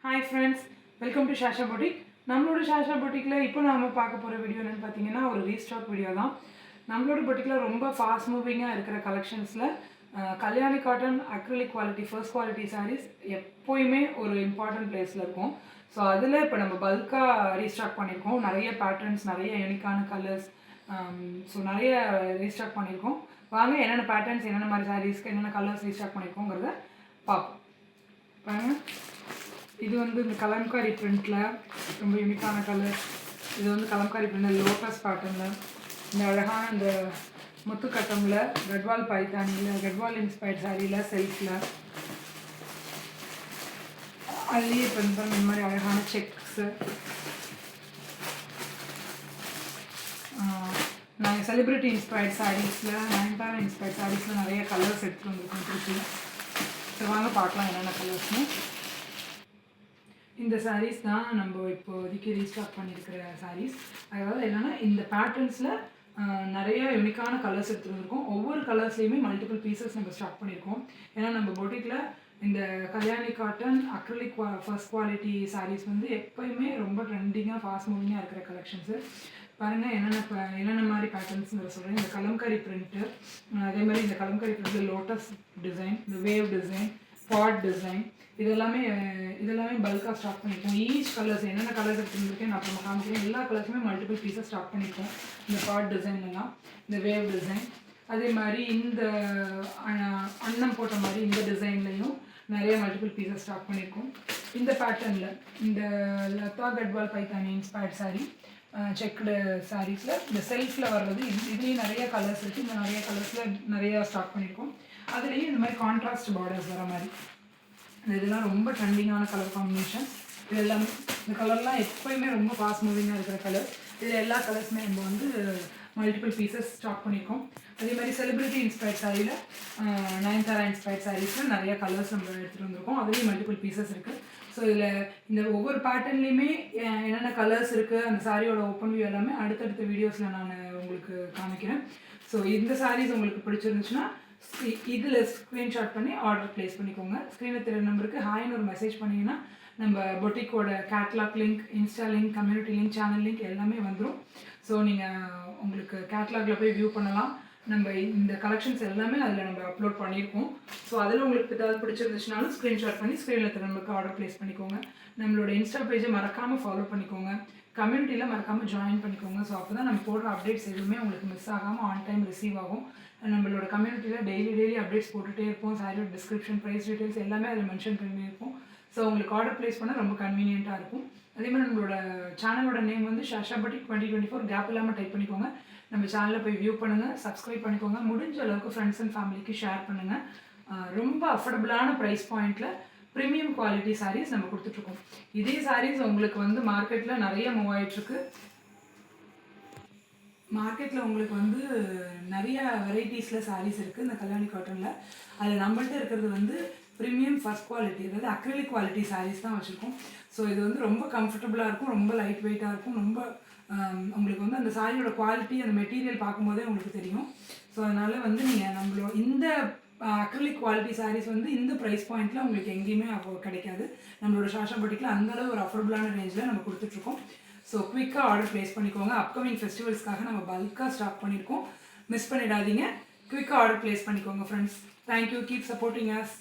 Hi friends, welcome to Shasha boutique. நம்மளோட ஷாஷா பொட்டிக்கில் இப்போ நாம் பார்க்க போகிற வீடியோ என்னென்னு பார்த்தீங்கன்னா ஒரு ரீஸ்டாக் வீடியோ தான். நம்மளோட பொட்டிக்கில் ரொம்ப ஃபாஸ்ட் மூவிங்காக இருக்கிற கலெக்ஷன்ஸில் Kalyani cotton acrylic quality first quality saris எப்போயுமே ஒரு இம்பார்ட்டன்ட் பிளேஸில் இருக்கும். ஸோ அதில் இப்போ நம்ம பல்காக ரீஸ்டாக் பண்ணியிருக்கோம். நிறைய பேட்டர்ன்ஸ், நிறைய யூனிக்கான கலர்ஸ், ஸோ நிறைய ரீஸ்டாக் பண்ணியிருக்கோம். வாங்க என்னென்ன பேட்டர்ன்ஸ், என்னென்ன மாதிரி சாரீஸ்க்கு என்னென்ன கலர்ஸ் ரீஸ்டாக் பண்ணியிருக்கோங்கிறத பார்ப்போம். பாருங்கள், இது வந்து இந்த கலம்காரி பிரிண்டில் ரொம்ப யூனிக்கான கலர். இது வந்து கலம்காரி பிரிண்டில் லோட்டஸ் பேட்டர்னில் இந்த அழகான இந்த முத்துக்கட்டமில் கட்வால் பைத்தானியில் கட்வால் இன்ஸ்பயர்ட் சாரியில் செல்ஃபில் அதுலேயே பிரிண்ட் இந்த மாதிரி அழகான செக்ஸு. நாங்கள் செலிப்ரிட்டி இன்ஸ்பயர்ட் சாரீஸில், நயன்தாரா இன்ஸ்பயர்ட் சாரீஸில் நிறைய கலர்ஸ் எடுத்துகிட்டு வந்துருக்கோம் திருப்பி. ஸோ வாங்க பார்க்கலாம் என்னென்ன கலர்ஸ்னு. இந்த சாரீஸ் தான் நம்ம இப்போதைக்கு ரீஸ்டாக் பண்ணியிருக்கிற சாரீஸ். அதாவது என்னென்னா இந்த பேட்டர்ன்ஸில் நிறைய யூனிக்கான கலர்ஸ் எடுத்துகிட்டு வந்திருக்கோம். ஒவ்வொரு கலர்ஸ்லேயுமே மல்டிபிள் பீசஸ் நம்ம ஸ்டாக் பண்ணியிருக்கோம். ஏன்னா நம்ம பொட்டிக்கில் இந்த Kalyani cotton acrylic first quality saris வந்து எப்போயுமே ரொம்ப ட்ரெண்டிங்காக ஃபாஸ்ட் மூவிங்காக இருக்கிற கலெக்ஷன்ஸு. பாருங்கள் என்னென்ன மாதிரி பேட்டர்ன்ஸுங்கிற சொல்கிறேன். இந்த கலம்காரி பிரிண்ட்டு, அதே மாதிரி இந்த கலம்காரி பிரிண்ட்டில் லோட்டஸ் டிசைன், இந்த வேவ் டிசைன், பாட் டிசைன், இதெல்லாமே பல்காக ஸ்டாக் பண்ணியிருக்கோம். ஈச் கலர்ஸ் என்னென்ன கலர்ஸ் எடுத்துருக்கேன் நான் அப்புறம் காமிக்கிறேன். எல்லா கலர்ஸுமே மல்டிபிள் பீஸஸ் ஸ்டாக் பண்ணியிருக்கோம். இந்த பாட் டிசைன்லாம், இந்த வேவ் டிசைன், அதே மாதிரி இந்த அன்னம் போட்ட மாதிரி இந்த டிசைன்லையும் நிறைய மல்டிபிள் பீஸஸ் ஸ்டாக் பண்ணியிருக்கோம். இந்த பேட்டர்னில் இந்த லதா கட்வால் பைத்தானி இன்ஸ்பயர்ட் சாரீ, செக்குடு சாரீஸில் இந்த செல்ஃபில் வர்றது, இதுலேயும் நிறைய கலர்ஸ் இருக்குது. இந்த நிறைய கலர்ஸில் நிறையா ஸ்டாக் பண்ணியிருக்கோம். அதுலேயும் இந்த மாதிரி கான்ட்ராஸ்ட் பார்டர்ஸ் வர மாதிரி இதெல்லாம் ரொம்ப ட்ரெண்டிங்கான கலர் காம்பினேஷன். இது எல்லாமே இந்த கலர்லாம் எப்போயுமே ரொம்ப ஃபாஸ்ட் மூவிங்காக இருக்கிற கலர். இதில் எல்லா கலர்ஸுமே நம்ம வந்து மல்டிபிள் பீசஸ் ஸ்டாக் பண்ணியிருக்கோம். அதே மாதிரி செலிப்ரிட்டி இன்ஸ்பயர்ட் சாரியில், நயன்தாரா இன்ஸ்பயர்ட் சாரீஸில் நிறைய கலர்ஸ் நம்ம எடுத்துகிட்டு வந்திருக்கோம். அதுலேயும் மல்டிபிள் பீசஸ் இருக்குது. ஸோ இதில் இந்த ஒவ்வொரு பேட்டர்ன்லேயுமே என்னென்ன கலர்ஸ் இருக்குது, அந்த சாரியோட ஓப்பன் வியூ எல்லாமே அடுத்தடுத்த வீடியோஸில் நான் உங்களுக்கு காமிக்கிறேன். ஸோ இந்த சாரீஸ் உங்களுக்கு பிடிச்சிருந்துச்சுன்னா இதில் ஸ்க்ரீன்ஷாட் பண்ணி ஆர்டர் ப்ளேஸ் பண்ணிக்கோங்க. ஸ்க்ரீனில் தெரிய நம்பருக்கு ஹாய்னு ஒரு மெசேஜ் பண்ணிங்கன்னா நம்ம பொட்டிக்கோட catalogue link, insta link, community link, channel link எல்லாமே வந்துடும். ஸோ நீங்கள் உங்களுக்கு கேட்லாகில் போய் வியூ பண்ணலாம். நம்ம இந்த கலெக்ஷன்ஸ் எல்லாமே அதில் நம்ம அப்லோட் பண்ணியிருக்கோம். ஸோ அதில் உங்களுக்கு ஏதாவது பிடிச்சிருந்துச்சுனாலும் ஸ்க்ரீன்ஷாட் பண்ணி ஸ்க்ரீனில் தெரிய நம்பருக்கு ஆர்டர் ப்ளேஸ் பண்ணிக்கோங்க. நம்மளோட இன்ஸ்டா பேஜை மறக்காமல் ஃபாலோ பண்ணிக்கோங்க. கம்யூனிட்டியில் மறக்காமல் ஜாயின் பண்ணிக்கோங்க. ஸோ அப்போ தான் நம்ம போடுற அப்டேட்ஸ் எதுவுமே உங்களுக்கு மிஸ் ஆகாமல் ஆன் டைம் ரிசீவ் ஆகும். நம்மளோட கம்யூனிட்டியில் டெய்லி அப்டேட்ஸ் போட்டுகிட்டே இருப்போம். சாரியோட டிஸ்கிரிப்ஷன், ப்ரைஸ் டீட்டெயில்ஸ் எல்லாமே அதில் மென்ஷன் பண்ணியிருப்போம். ஸோ உங்களுக்கு ஆர்டர் ப்ளேஸ் பண்ணால் ரொம்ப கன்வீனியண்ட்டாக இருக்கும். அதே மாதிரி நம்மளோட சேனலோட நேம் வந்து ஷாஷா பொட்டிக் 2024 கேப் இல்லாமல் டைப் பண்ணிக்கோங்க. நம்ம சேனலில் போய் வியூ பண்ணுங்கள், சப்ஸ்கிரைப் பண்ணிக்கோங்க. முடிஞ்ச அளவுக்கு ஃப்ரெண்ட்ஸ் அண்ட் ஃபேமிலிக்கு ஷேர் பண்ணுங்கள். ரொம்ப அஃபோர்டபுளான ப்ரைஸ் பாயிண்ட்டில் ப்ரீமியம் குவாலிட்டி சாரீஸ் நம்ம கொடுத்துட்ருக்கோம். இதே சாரீஸ் உங்களுக்கு வந்து மார்க்கெட்டில் நிறைய மூவ் ஆகிட்டுருக்கு. மார்க்கெட்டில் உங்களுக்கு வந்து நிறைய வெரைட்டிஸில் சாரீஸ் இருக்குது இந்த கல்யாணி காட்டனில். அதில் நம்மள்கிட்ட இருக்கிறது வந்து ப்ரீமியம் ஃபர்ஸ்ட் குவாலிட்டி, அதாவது அக்ரிலிக் குவாலிட்டி சாரீஸ் தான் வச்சுருக்கோம். ஸோ இது வந்து ரொம்ப கம்ஃபர்டபுளாக இருக்கும், ரொம்ப லைட் வெயிட்டாக இருக்கும். ரொம்ப உங்களுக்கு வந்து அந்த சாரியோட குவாலிட்டி, அந்த மெட்டீரியல் பார்க்கும்போதே உங்களுக்கு தெரியும். ஸோ அதனால் வந்து நீங்கள் நம்மளோட இந்த அக்ரிலிக் குவாலிட்டி சாரீஸ் வந்து இந்த ப்ரைஸ் பாயிண்ட்டில் உங்களுக்கு எங்கேயுமே கிடைக்காது. நம்மளோட ஷாஷா பொட்டிக்கில் அந்தளவு ஒரு அஃபோர்டபுளான ரேஞ்சில் நம்ம கொடுத்துட்ருக்கோம். ஸோ குவிக்காக ஆர்டர் ப்ளேஸ் பண்ணிக்கோங்க. அப்கமிங் ஃபெஸ்டிவல்ஸ்க்காக நம்ம பல்காக ஸ்டாக் பண்ணியிருக்கோம். மிஸ் பண்ணிடாதீங்க. குவிக்காக ஆர்டர் ப்ளேஸ் பண்ணிக்கோங்க friends. Thank you. Keep supporting us.